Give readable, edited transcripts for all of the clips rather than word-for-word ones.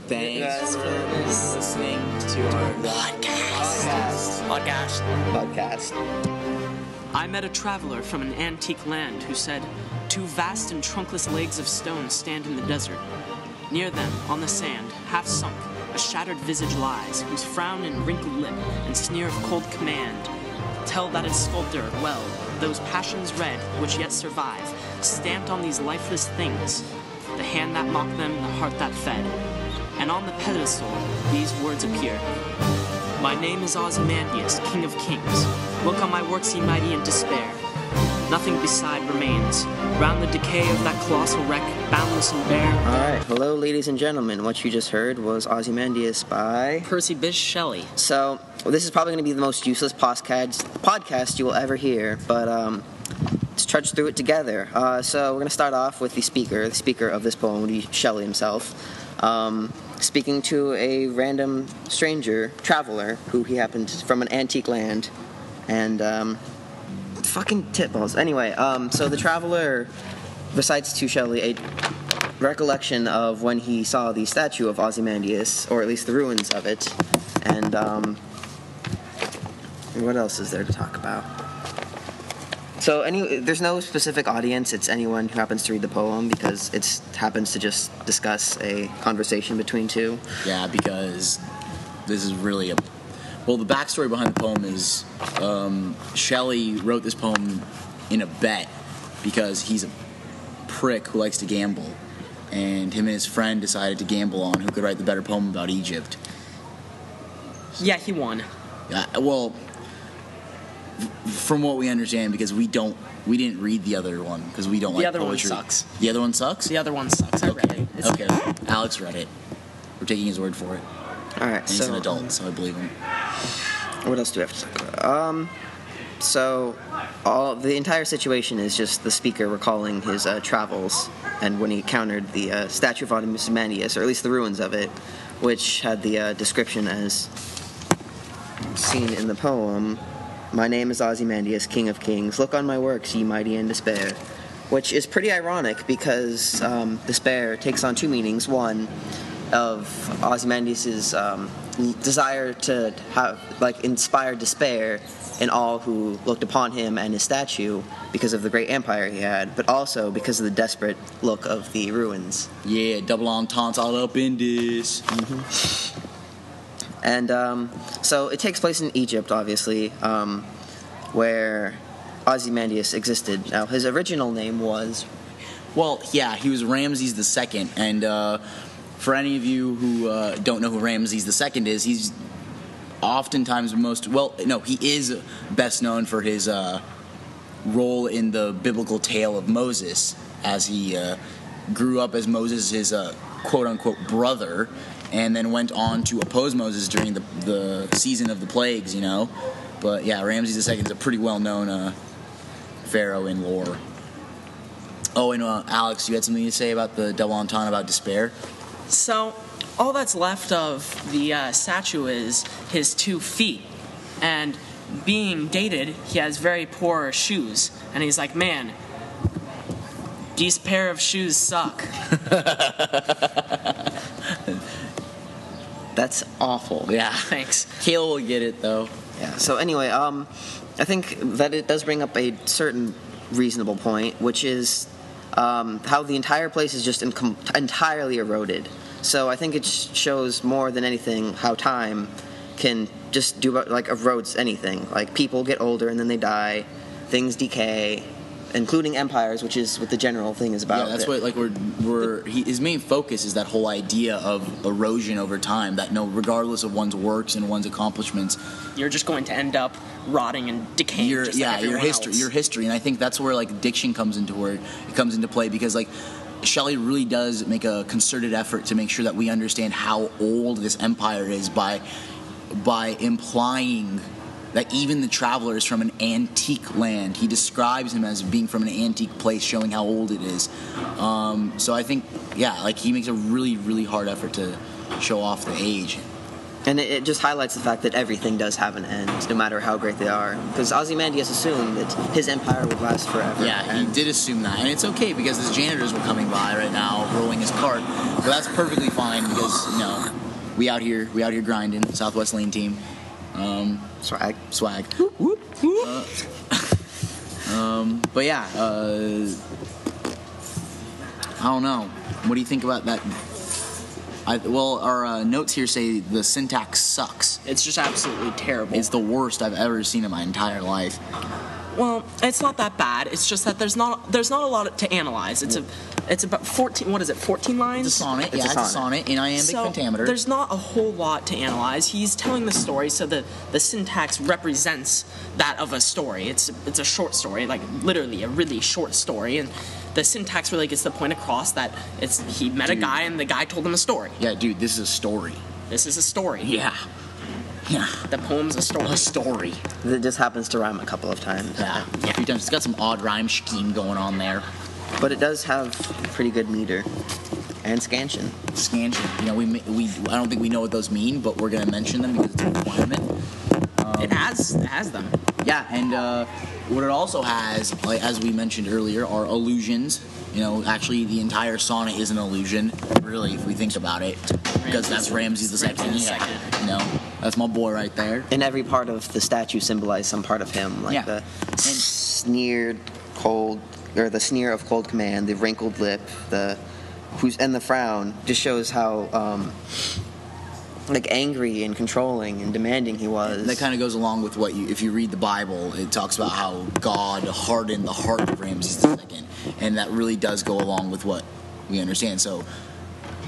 Thanks for listening to our podcast. I met a traveler from an antique land who said, "Two vast and trunkless legs of stone stand in the desert. Near them, on the sand, half sunk, a shattered visage lies, whose frown and wrinkled lip and sneer of cold command tell that its sculptor, well, those passions red, which yet survive, stamped on these lifeless things, the hand that mocked them, the heart that fed. And on the pedestal, these words appear. My name is Ozymandias, King of Kings. Look on my works, ye mighty in despair. Nothing beside remains. Round the decay of that colossal wreck, boundless and bare." Alright, hello ladies and gentlemen. What you just heard was Ozymandias by Percy Bysshe Shelley. So, this is probably going to be the most useless podcast you will ever hear, but let's trudge through it together. So we're going to start off with the speaker of this poem, Shelley himself, speaking to a random stranger, traveler, who he happened from an antique land, and fucking titballs. Anyway, so the traveler recites to Shelley a recollection of when he saw the statue of Ozymandias, or at least the ruins of it, and what else is there to talk about? So there's no specific audience, it's anyone who happens to read the poem, because it happens to just discuss a conversation between two. Yeah, because this is really well, the backstory behind the poem is Shelley wrote this poem in a bet because he's a prick who likes to gamble, and him and his friend decided to gamble on who could write the better poem about Egypt. Yeah, he won. Well, from what we understand, because we didn't read the other one because we don't like poetry. The other one sucks. The other one sucks? The other one sucks. I read it. Okay. Alex read it. We're taking his word for it. Alright, and he's an adult, so I believe him. What else do we have to talk about? So the entire situation is just the speaker recalling his travels and when he encountered the statue of Ozymandias, or at least the ruins of it, which had the description as seen in the poem. My name is Ozymandias, King of Kings. Look on my works, ye mighty in despair. Which is pretty ironic because despair takes on two meanings. One, of Ozymandias' desire to inspire despair in all who looked upon him and his statue because of the great empire he had, but also because of the desperate look of the ruins. Yeah, double entendre all up in this. Mm-hmm. And so it takes place in Egypt, obviously, where Ozymandias existed. Now, his original name was... Well, yeah, he was Ramses II, and for any of you who don't know who Ramses II is, he's oftentimes he is best known for his role in the biblical tale of Moses, as he grew up as Moses' quote-unquote brother, and then went on to oppose Moses during the season of the plagues, you know. But yeah, Ramses II is a pretty well-known pharaoh in lore. Oh, and Alex, you had something to say about the double entendre about despair? So, all that's left of the statue is his 2 feet. And being dated, he has very poor shoes. And he's like, man, these pair of shoes suck. That's awful. Yeah. Thanks. Kale will get it, though. Yeah, so anyway, I think that it does bring up a certain reasonable point, which is how the entire place is just entirely eroded. So I think it shows more than anything how time can just erodes anything. Like, people get older and then they die, things decay, including empires, which is what the general thing is about. Yeah, that's what his main focus is that whole idea of erosion over time. That regardless of one's works and one's accomplishments, you're just going to end up rotting and decaying. Your history, and I think that's where diction comes into play, because Shelley really does make a concerted effort to make sure that we understand how old this empire is by implying that even the traveler is from an antique land. He describes him as being from an antique place, showing how old it is. So I think, he makes a really, really hard effort to show off the age. And it just highlights the fact that everything does have an end, no matter how great they are. Because Ozymandias assumed that his empire would last forever. Yeah, he did assume that, and it's okay because his janitors were coming by right now, rolling his cart. But that's perfectly fine because we out here grinding. Southwest Lane team. Swag. Whoop, whoop, whoop. But yeah, I don't know. What do you think about that? Our notes here say the syntax sucks. It's just absolutely terrible. It's the worst I've ever seen in my entire life. Well, it's not that bad. It's just that there's not a lot to analyze. It's about 14. What is it? 14 lines. It's a sonnet. It's a sonnet in iambic pentameter. There's not a whole lot to analyze. He's telling the story, so the syntax represents that of a story. It's a short story, like literally a really short story, and the syntax really gets the point across that he met a guy and the guy told him a story. Yeah, dude, this is a story. This is a story. Yeah. The poem's a story. A story. It just happens to rhyme a couple of times. Yeah. A few times. It's got some odd rhyme scheme going on there. But it does have pretty good meter and scansion. Scansion. We I don't think we know what those mean, but we're gonna mention them because it's a requirement. It has them. Yeah, and what it also has, like, as we mentioned earlier, are allusions. Actually, the entire sonnet is an allusion, really, if we think about it, because that's Ramses II. That's my boy right there. And every part of the statue symbolized some part of him, like the sneer of cold command, the wrinkled lip, and the frown just shows how angry and controlling and demanding he was. That kind of goes along with if you read the Bible, it talks about how God hardened the heart of Ramses II, and that really does go along with what we understand. So,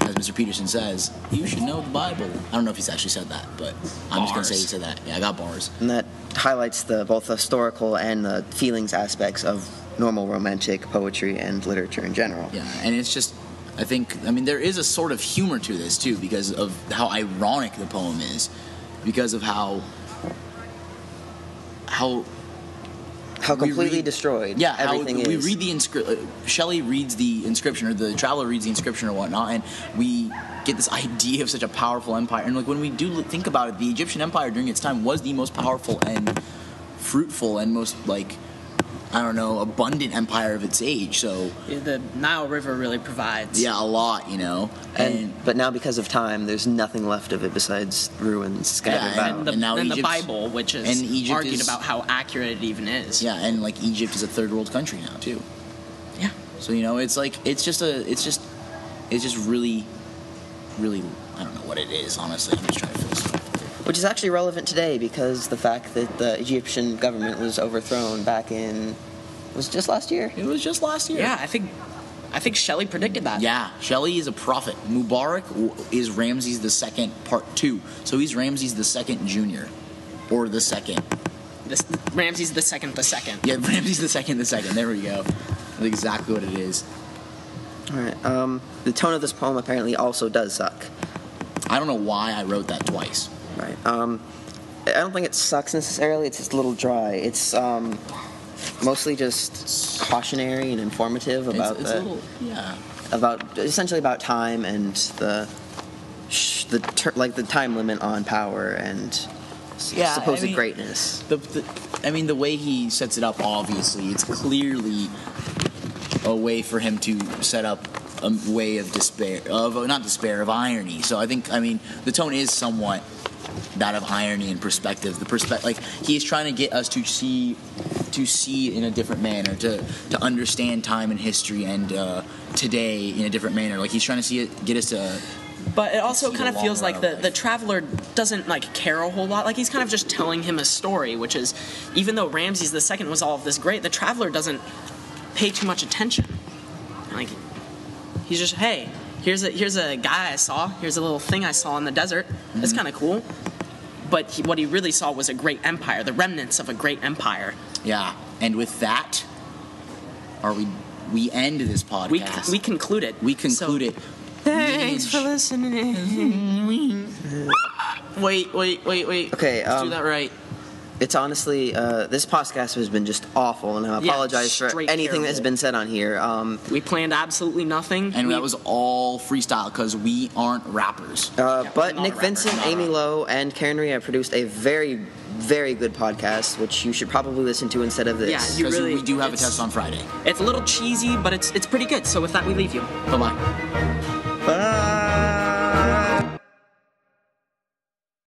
as Mr. Peterson says, you should know the Bible. I don't know if he's actually said that, but I'm just going to say he said that. Yeah, I got bars. And that highlights both the historical and the feelings aspects of normal romantic poetry and literature in general. Yeah, and it's just, there is a sort of humor to this, too, because of how ironic the poem is, because of how completely destroyed everything is. We read the inscription, Shelley reads the inscription, or the traveler reads the inscription or whatnot, and we get this idea of such a powerful empire. And when we do think about it, the Egyptian empire during its time was the most powerful and fruitful and most, abundant empire of its age. So the Nile River really provides. Yeah, a lot, But now, because of time, there's nothing left of it besides ruins scattered about. And the Bible, which is argued about how accurate it even is. Yeah, and Egypt is a third world country now too. Yeah. So it's just really, really, I don't know what it is. Honestly, I'm just trying to feel stuff. Which is actually relevant today because the fact that the Egyptian government was overthrown back in, was it just last year? It was just last year. Yeah, I think Shelley predicted that. Yeah, Shelley is a prophet. Mubarak is Ramses II Part 2. So he's Ramses II Jr. Or the second. Ramses the second. Yeah, Ramses II. There we go. That's exactly what it is. All right. The tone of this poem apparently also does suck. I don't know why I wrote that twice. Right. I don't think it sucks necessarily. It's just a little dry. It's mostly just cautionary and informative about essentially about time and the time limit on power and supposed greatness. The way he sets it up, obviously, it's clearly a way for him to set up a way of of irony. So I think, the tone is somewhat that of irony and perspective. He's trying to get us to see in a different manner, to understand time and history and today in a different manner. He's trying to get us to. But it also kind of feels like the traveler doesn't care a whole lot. He's kind of just telling him a story, which is, even though Ramses II was all of this great, the traveler doesn't pay too much attention. He's just, hey, here's a guy I saw. Here's a little thing I saw in the desert. Mm-hmm. It's kind of cool. But what he really saw was a great empire, the remnants of a great empire. Yeah, and with that, we end this podcast. We conclude it. it. Thanks for listening. Wait. Okay. Let's do that right. It's honestly, this podcast has been just awful, and I apologize for anything that has been said on here. We planned absolutely nothing. And that was all freestyle because we aren't rappers. But Nick Vincent, Amy Lowe, and Karen Ria produced a very, very good podcast, which you should probably listen to instead of this. Yeah, Because we do have a test on Friday. It's a little cheesy, but it's pretty good. So with that, we leave you. Bye-bye.